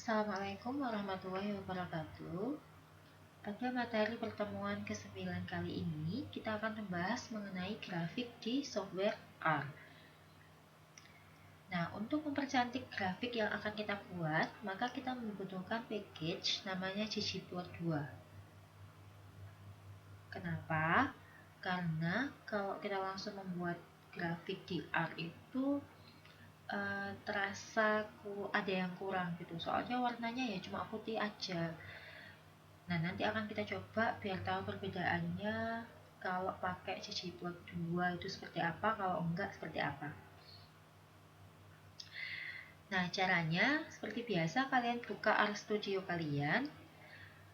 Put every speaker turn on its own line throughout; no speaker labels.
Assalamualaikum warahmatullahi wabarakatuh. Pada materi pertemuan ke-9 kali ini, kita akan membahas mengenai grafik di software R. Nah, untuk mempercantik grafik yang akan kita buat, maka kita membutuhkan package namanya ggplot2. Kenapa? Karena kalau kita langsung membuat grafik di R itu terasa ada yang kurang gitu. Soalnya warnanya ya cuma putih aja. Nah, nanti akan kita coba biar tahu perbedaannya kalau pakai ggplot2 itu seperti apa, kalau enggak seperti apa. Nah, caranya seperti biasa kalian buka RStudio kalian.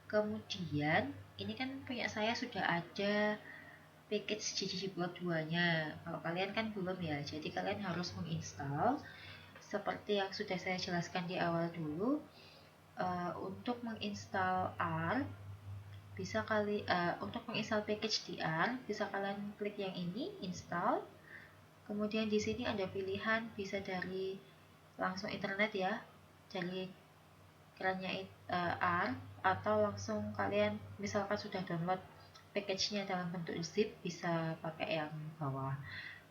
Kemudian, ini kan punya saya sudah ada package ggplot2-nya. Kalau kalian kan belum ya, jadi kalian harus menginstal seperti yang sudah saya jelaskan di awal dulu. Untuk menginstal R bisa untuk menginstal package di R bisa kalian klik yang ini install, kemudian di sini ada pilihan bisa dari langsung internet ya, dari kerannya R, atau langsung kalian misalkan sudah download package-nya dalam bentuk zip bisa pakai yang bawah.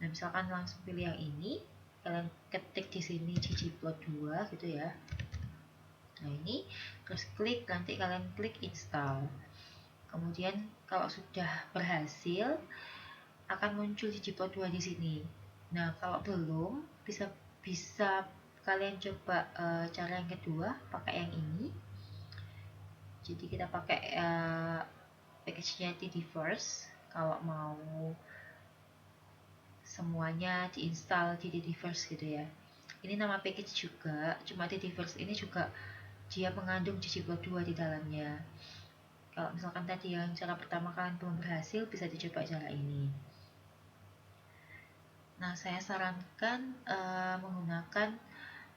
Nah, misalkan langsung pilih yang ini, kalian ketik di sini ggplot2 gitu ya. Nah, ini terus klik, nanti kalian klik install. Kemudian kalau sudah berhasil akan muncul ggplot2 di sini. Nah, kalau belum bisa kalian coba cara yang kedua, pakai yang ini. Jadi kita pakai package-nya Tidyverse kalau mau semuanya diinstal di Tidyverse gitu ya. Ini nama package juga, cuma Tidyverse ini juga dia mengandung ggplot2 di dalamnya. Kalau misalkan tadi yang cara pertama kalian belum berhasil, bisa dicoba cara ini. Nah, saya sarankan menggunakan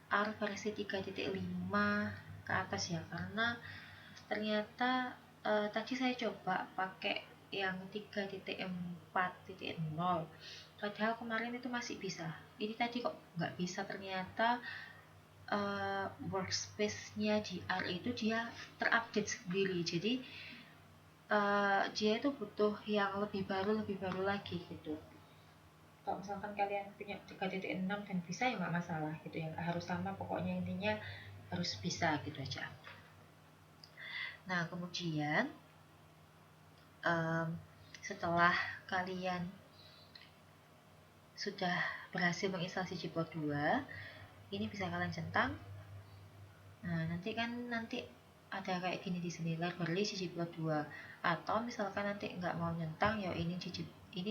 R versi 3.5 ke atas ya, karena ternyata tadi saya coba pakai yang 3.4.0, padahal kemarin itu masih bisa. Ini tadi kok nggak bisa, ternyata workspace-nya di R itu dia terupdate sendiri, jadi dia itu butuh yang lebih baru lagi gitu. Kalau misalkan kalian punya 3.6 dan bisa ya nggak masalah gitu ya, nggak harus sama, pokoknya intinya harus bisa gitu aja. Nah, kemudian setelah kalian sudah berhasil menginstal ggplot2, ini bisa kalian centang. Nah, nanti ada kayak gini di sini, library ggplot2. Atau misalkan nanti nggak mau nyentang, ya ini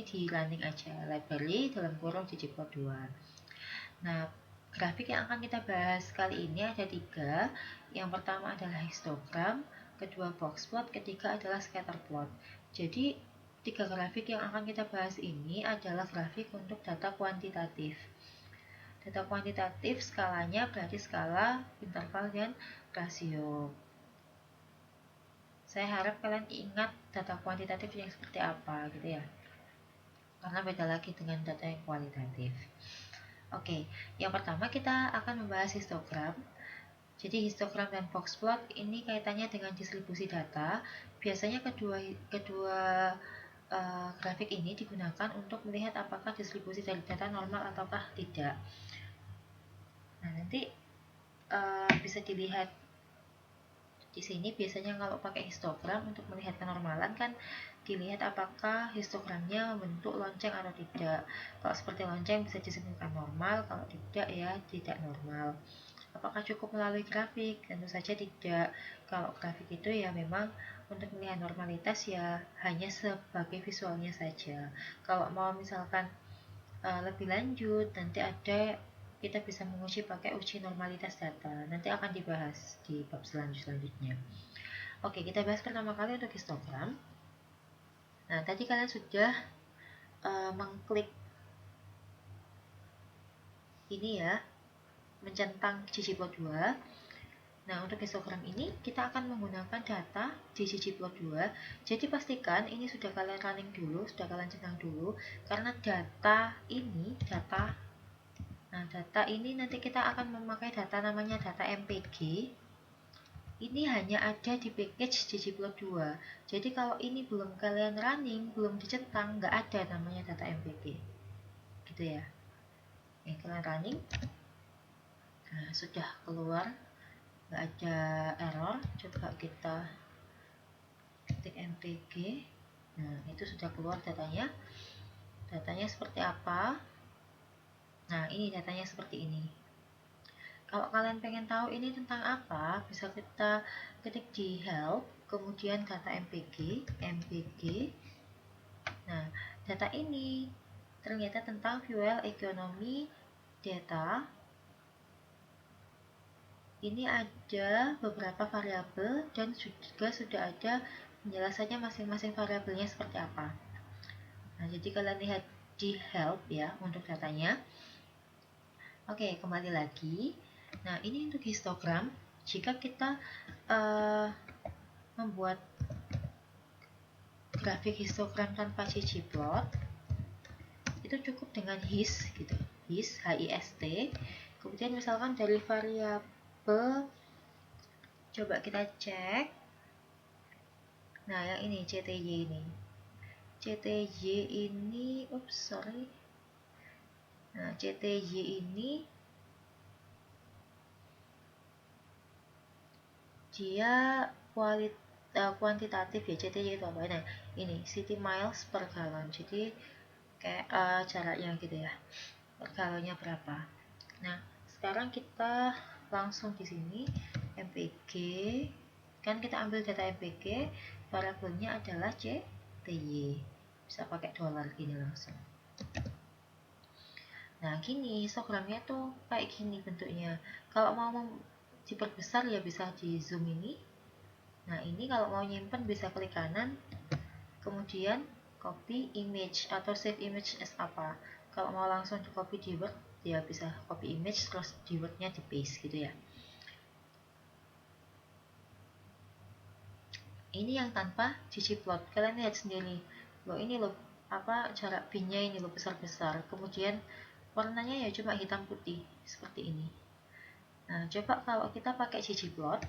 di running aja, library dalam kurung ggplot2. Nah, grafik yang akan kita bahas kali ini ada 3. Yang pertama adalah histogram, kedua boxplot, ketiga adalah scatterplot. Jadi 3 grafik yang akan kita bahas ini adalah grafik untuk data kuantitatif. Data kuantitatif skalanya berarti skala, interval, dan rasio. Saya harap kalian ingat data kuantitatif yang seperti apa gitu ya, karena beda lagi dengan data yang kualitatif. Oke, yang pertama kita akan membahas histogram. Jadi histogram dan boxplot ini kaitannya dengan distribusi data. Biasanya kedua grafik ini digunakan untuk melihat apakah distribusi dari data normal ataukah tidak. Nah, nanti bisa dilihat di sini. Biasanya kalau pakai histogram untuk melihat kenormalan kan dilihat apakah histogramnya membentuk lonceng atau tidak. Kalau seperti lonceng bisa disebutkan normal, kalau tidak ya tidak normal. Apakah cukup melalui grafik? Tentu saja tidak. Kalau grafik itu ya memang untuk melihat normalitas ya hanya sebagai visualnya saja. Kalau mau misalkan lebih lanjut, nanti kita bisa menguji pakai uji normalitas data. Nanti akan dibahas di bab selanjutnya. Oke, kita bahas pertama kali untuk histogram. Nah, tadi kalian sudah mengklik ini ya, mencentang ggplot2. Nah, untuk histogram ini kita akan menggunakan data di ggplot2. Jadi pastikan ini sudah kalian running dulu, sudah kalian centang dulu, karena data ini nanti kita akan memakai data namanya data MPG. ini hanya ada di package ggplot2. Jadi kalau ini belum kalian running, belum dicentang, nggak ada namanya data mpg gitu ya. Kalian running, nah sudah keluar, nggak ada error. Coba kita ketik mpg, nah itu sudah keluar datanya. Datanya seperti apa? Nah ini datanya seperti ini. Kalau kalian pengen tahu ini tentang apa, bisa kita ketik di help, kemudian data mpg. Nah, data ini ternyata tentang fuel economy data. Ini ada beberapa variabel dan juga sudah ada penjelasannya masing-masing variabelnya seperti apa. Nah, jadi kalian lihat di help ya untuk datanya. Oke, kembali lagi. Nah, ini untuk histogram. Jika kita membuat grafik histogram tanpa ggplot, itu cukup dengan hist gitu. Hist, HIST. Kemudian misalkan dari variabel, coba kita cek. Nah, yang ini CTY ini. CTY ini, Nah, CTY ini dia kuantitatif ya. CTY itu apa? Nah, ini city miles per gallon. Jadi kayak jaraknya gitu ya. Per gallonnya berapa? Nah, sekarang kita langsung di sini mpg. Kan kita ambil data mpg, variabelnya adalah CTY. Bisa pakai dolar gini langsung. Nah, gini histogramnya tuh kayak gini bentuknya. Kalau mau diperbesar ya bisa di zoom ini. Nah, ini kalau mau nyimpen bisa klik kanan, kemudian copy image atau save image as apa. Kalau mau langsung di copy di Word, ya bisa copy image terus di Word-nya di paste gitu ya. Ini yang tanpa ggplot. Kalian lihat sendiri. Loh, ini loh apa jarak pinnya ini loh besar-besar. Kemudian warnanya ya cuma hitam putih seperti ini. Nah, coba kalau kita pakai ggplot.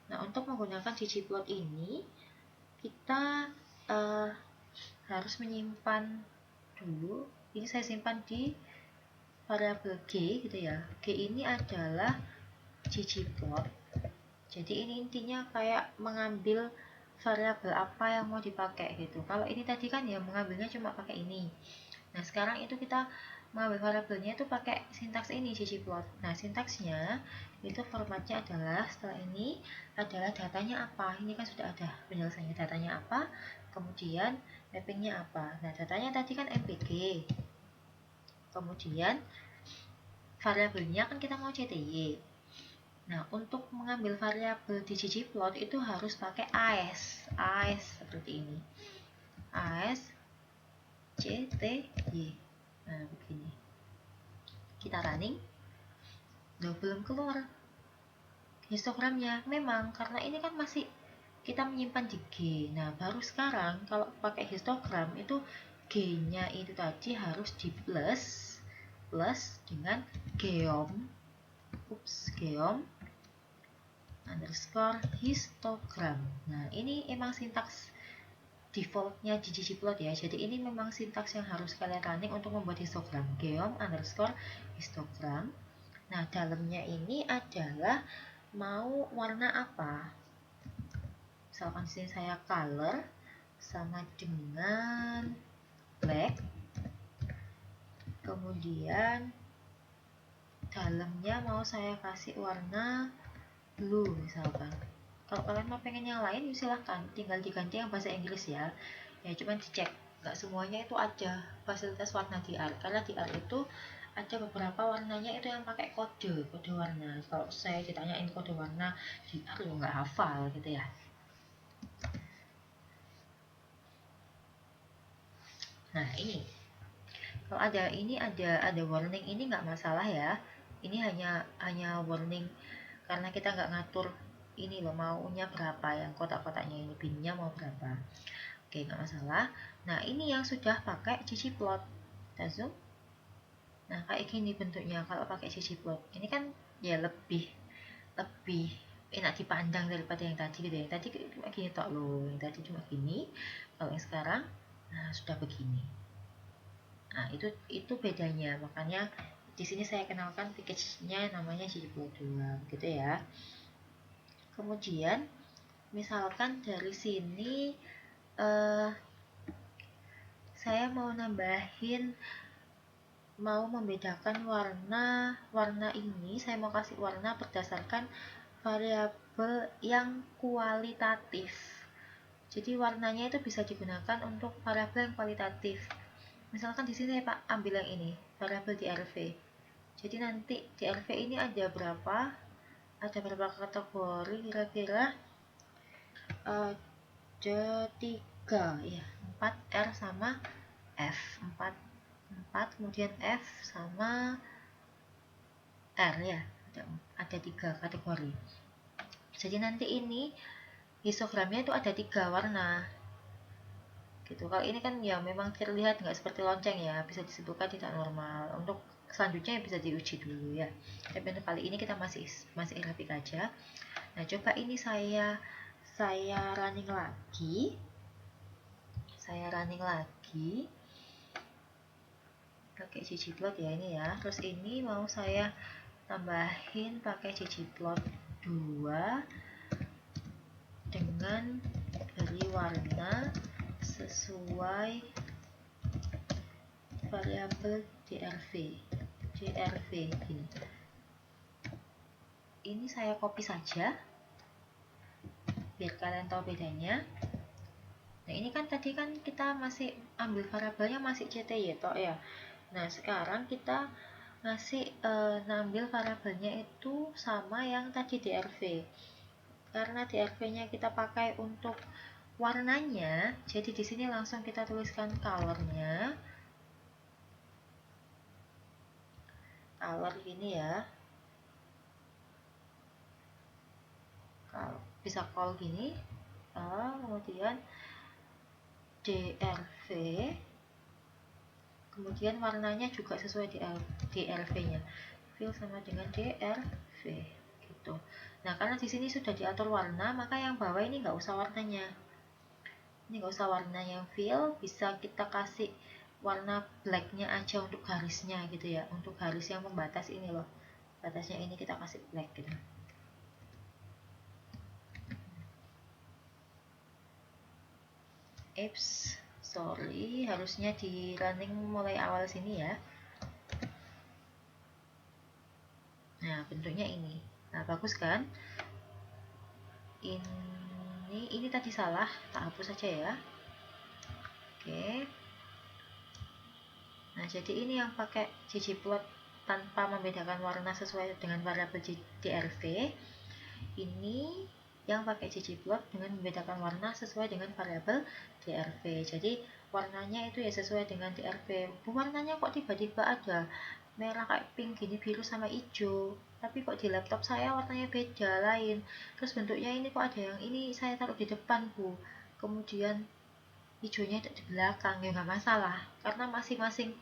Nah, untuk menggunakan ggplot ini kita harus menyimpan dulu. Ini saya simpan di variabel g gitu ya. G ini adalah ggplot. Jadi ini intinya kayak mengambil variabel apa yang mau dipakai gitu. Kalau ini tadi kan ya mengambilnya cuma pakai ini. Nah, sekarang itu kita mengambil variabelnya itu pakai sintaks ini ggplot. Nah, sintaksnya itu formatnya adalah setelah ini adalah datanya apa. Ini kan sudah ada penjelasannya datanya apa, kemudian mappingnya apa. Nah, datanya tadi kan mpg. Kemudian variabelnya kan kita mau CTY. Nah, untuk mengambil variabel di ggplot itu harus pakai AS seperti ini. AS CTY. Nah, begini. Kita running. Loh, belum keluar histogramnya. Memang karena ini kan masih kita menyimpan di G. Nah, baru sekarang kalau pakai histogram itu G-nya itu tadi harus di plus dengan geom underscore histogram. Nah, ini emang sintaks defaultnya di ggplot ya. Jadi ini memang sintaks yang harus kalian running untuk membuat histogram. Geom underscore histogram. Nah, dalamnya ini adalah mau warna apa. Misalkan sini saya color sama dengan black. Kemudian dalamnya mau saya kasih warna blue misalkan. Kalau kalian mau pengen yang lain silahkan, tinggal diganti yang bahasa Inggris ya. Ya cuman dicek, nggak semuanya itu ada fasilitas warna DR. Karena DR itu ada beberapa warnanya itu yang pakai kode warna. Kalau saya ditanyain kode warna DR ya nggak hafal gitu ya. Nah, ini kalau ada warning ini nggak masalah ya. Ini hanya warning karena kita nggak ngatur ini loh maunya berapa, yang kotak-kotaknya ini pinnya mau berapa. Oke, nggak masalah. Nah, ini yang sudah pakai ggplot. Kita zoom. Nah, kayak gini bentuknya kalau pakai ggplot. Ini kan ya lebih enak dipandang daripada yang tadi gitu ya. Tadi cuma gini tok loh, yang tadi cuma gini. Kalau yang sekarang, nah sudah begini. Nah, itu bedanya. Makanya di sini saya kenalkan package-nya namanya ggplot 2 gitu ya. Kemudian misalkan dari sini saya mau membedakan warna ini, saya mau kasih warna berdasarkan variabel yang kualitatif. Jadi warnanya itu bisa digunakan untuk variabel yang kualitatif. Misalkan di sini Pak ambil yang ini, variabel DRV. Jadi nanti DRV ini ada berapa kategori kira-kira? Ada 3 ya, 4R sama F. 4 kemudian F sama R ya. Ada 3 kategori. Jadi nanti ini histogramnya itu ada 3 warna. Gitu. Kalau ini kan ya memang terlihat nggak seperti lonceng ya, bisa disebutkan tidak normal. Untuk selanjutnya bisa diuji dulu ya. Tapi untuk kali ini kita masih grafik aja. Nah, coba ini saya running lagi. Pakai ggplot ya ini ya. Terus ini mau saya tambahin pakai ggplot 2 dengan beri warna sesuai variabel DRV ini. Ini saya copy saja biar kalian tahu bedanya. Nah, ini kan tadi kan kita masih ambil variabelnya masih CTY toh ya. Nah, sekarang kita ngambil variabelnya itu sama yang tadi DRV. Karena DRV-nya kita pakai untuk warnanya, jadi di sini langsung kita tuliskan color-nya. Color gini ya. Bisa call gini. Kemudian DRV. Kemudian warnanya juga sesuai DRV-nya. Fill sama dengan DRV gitu. Nah, karena di sini sudah diatur warna, maka yang bawah ini nggak usah warnanya. Ini nggak usah warna yang fill, bisa kita kasih warna blacknya aja untuk garisnya gitu ya. Untuk garis yang membatas ini loh. Batasnya ini kita kasih black gitu. Sorry, harusnya di running mulai awal sini ya. Nah, bentuknya ini. Nah, bagus kan? Ini tadi salah, tak hapus saja ya. Oke. Nah, jadi ini yang pakai ggplot tanpa membedakan warna sesuai dengan variabel DRV. Ini yang pakai ggplot dengan membedakan warna sesuai dengan variabel DRV. Jadi warnanya itu ya sesuai dengan DRV. Warnanya kok tiba-tiba ada merah kayak pink gini, biru sama hijau, tapi kok di laptop saya warnanya beda lain. Terus bentuknya ini kok ada yang ini saya taruh di depan Bu, kemudian hijaunya ada di belakang, ya nggak masalah karena masing-masing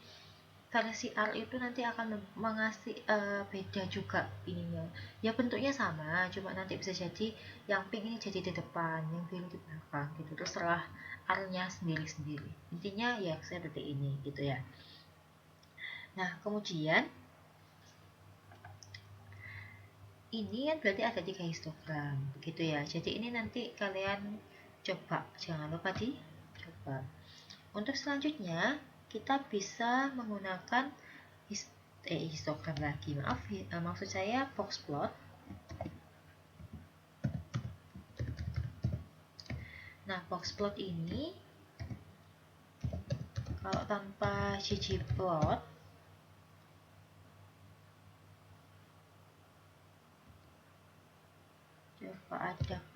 versi R itu nanti akan mengasih beda juga ininya ya, bentuknya sama, cuma nanti bisa jadi yang pink ini jadi di depan, yang biru di belakang gitu, terus setelah R nya sendiri-sendiri, intinya ya seperti ini gitu ya. Nah, kemudian ini kan berarti ada 3 histogram begitu ya. Jadi ini nanti kalian coba, jangan lupa dicoba. Untuk selanjutnya kita bisa menggunakan histogram lagi, maksud saya box plot. Nah, box plot ini kalau tanpa ggplot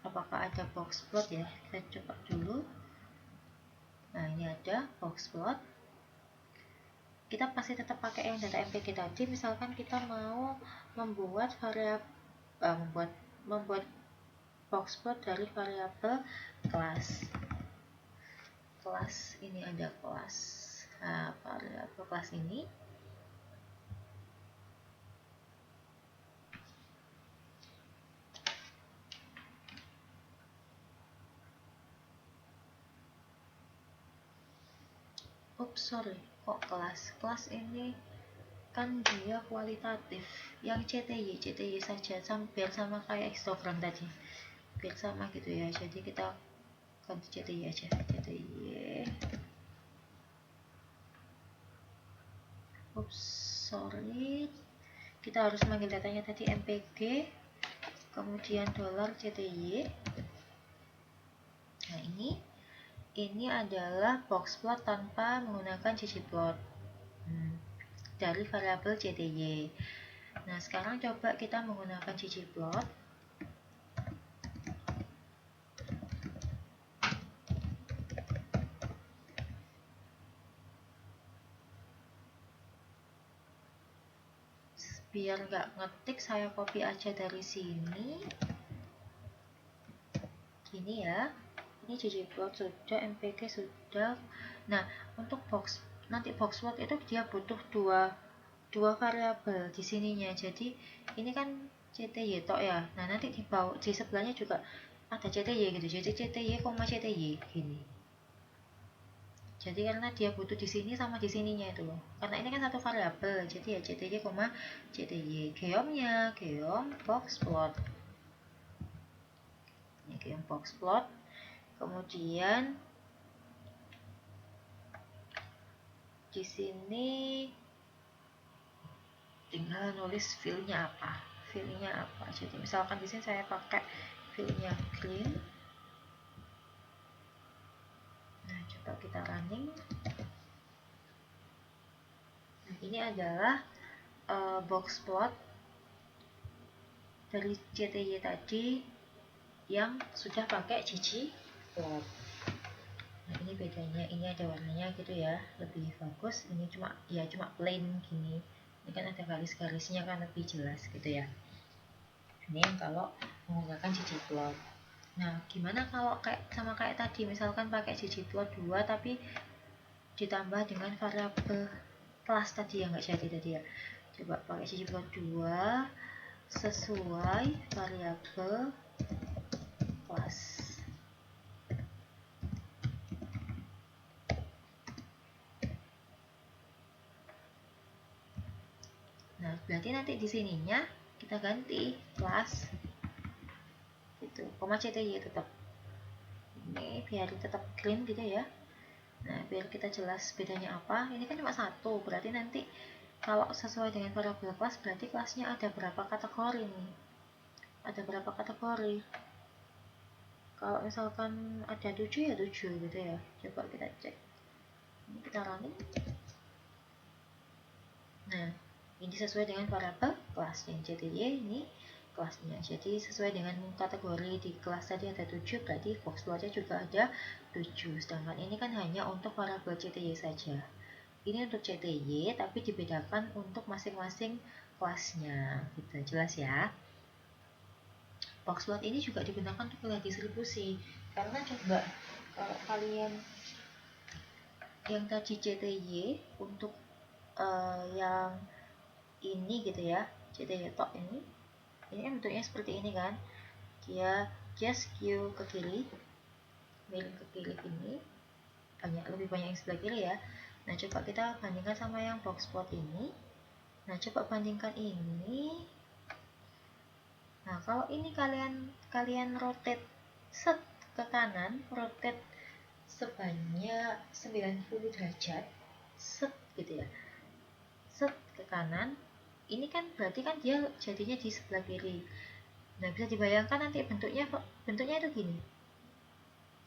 apakah ada box plot ya, kita coba dulu. Nah, ini ada box plot. Kita pasti tetap pakai yang data MPG tadi. Misalkan kita mau membuat membuat box plot dari variabel kelas. Ini ada kelas. Nah, variabel kelas ini Oops, sorry, kok kelas ini kan dia kualitatif. Yang CTY saja, biar sama kayak histogram tadi, biar sama gitu ya. Jadi kita ganti CTY aja, CTY. Oops, sorry, kita harus manggil datanya tadi mpg, kemudian dolar CTY. Nah, ini adalah box plot tanpa menggunakan ggplot dari variabel CTY. Nah, sekarang coba kita menggunakan ggplot. Biar nggak ngetik, saya copy aja dari sini. Gini ya. Ini ggplot sudah, mpg sudah. Nah, untuk nanti box plot itu dia butuh dua variabel di sininya. Jadi ini kan CTY tok ya. Nah, nanti di sebelahnya juga ada CTY gitu. Jadi CTY, CTY gini. Jadi karena dia butuh di sini sama di sininya itu loh. Karena ini kan satu variabel. Jadi ya CTY, CTY. Geom box plot. Ini geom box plot. Kemudian di sini tinggal nulis fill-nya apa. Jadi misalkan di sini saya pakai fill-nya clean. Nah, coba kita running. Nah, ini adalah box plot dari CTY tadi yang sudah pakai ggplot. Nah, ini bedanya, ini ada warnanya gitu ya, lebih bagus. Ini cuma plain gini. Ini kan ada garis-garisnya kan lebih jelas gitu ya. Ini yang kalau menggunakan ggplot. Nah, gimana kalau kayak tadi, misalkan pakai ggplot 2 tapi ditambah dengan variabel kelas tadi yang nggak jadi tadi ya. Coba pakai ggplot 2 sesuai variabel kelas. Nah, berarti nanti di sininya kita ganti kelas gitu, koma CTY tetap. Ini biar tetap clean gitu ya. Nah, biar kita jelas bedanya apa. Ini kan cuma satu, berarti nanti kalau sesuai dengan variabel kelas berarti kelasnya ada berapa kategori nih. Ada berapa kategori. Kalau misalkan ada 7 ya 7 gitu ya. Coba kita cek. Ini kita running. Nah, ini sesuai dengan variabel kelasnya. Jadi ini kelasnya. Jadi sesuai dengan kategori di kelas tadi ada 7, berarti box plotnya juga ada 7. Sedangkan ini kan hanya untuk variabel CTY saja. Ini untuk CTY tapi dibedakan untuk masing-masing kelasnya. Gitu, jelas ya. Box plot ini juga digunakan untuk melihat distribusi. Karena coba kalau kalian yang tadi CTY untuk yang ini gitu ya, CTY tok ini kan bentuknya seperti ini kan, dia skew ke kiri, miring ke kiri ini, lebih banyak yang sebelah kiri ya. Nah, coba kita bandingkan sama yang box plot ini. Nah, coba bandingkan ini. Nah, kalau ini kalian rotate set ke kanan, rotate sebanyak 90 derajat, set gitu ya, set ke kanan, ini kan berarti kan dia jadinya di sebelah kiri. Nah, bisa dibayangkan nanti bentuknya itu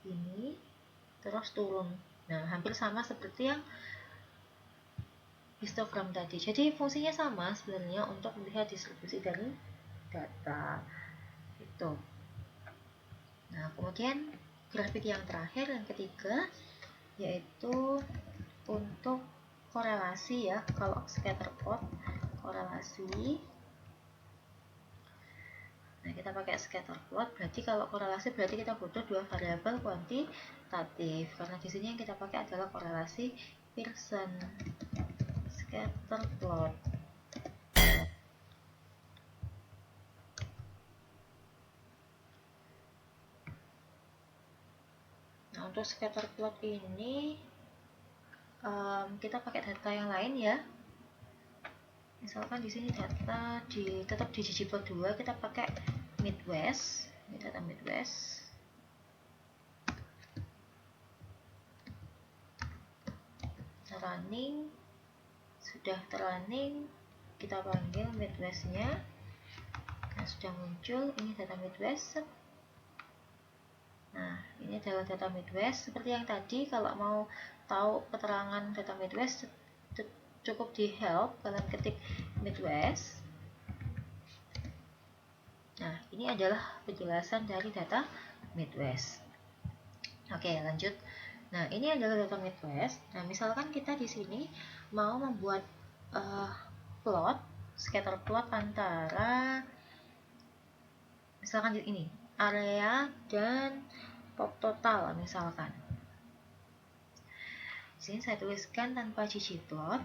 gini, terus turun. Nah, hampir sama seperti yang histogram tadi. Jadi fungsinya sama sebenarnya untuk melihat distribusi dari data itu. Nah, kemudian grafik yang terakhir, yang ketiga, yaitu untuk korelasi ya. Kalau scatter plot korelasi, nah kita pakai scatter plot. Berarti kalau korelasi berarti kita butuh dua variabel kuantitatif. Karena di sini yang kita pakai adalah korelasi Pearson scatter plot. Nah, untuk scatter plot ini kita pakai data yang lain ya. Misalkan di sini data tetap di ggplot 2, kita pakai Midwest. Ini data Midwest. Running, sudah terrunning, kita panggil Midwest-nya. Nah, sudah muncul, ini data Midwest. Nah, ini adalah data Midwest. Seperti yang tadi, kalau mau tahu keterangan data Midwest, cukup di help, kalian ketik Midwest. Nah, ini adalah penjelasan dari data Midwest. Oke, lanjut. Nah, ini adalah data Midwest. Nah, misalkan kita di sini mau membuat plot, scatter plot antara, misalkan ini, area dan pop total misalkan. Di sini saya tuliskan tanpa ggplot,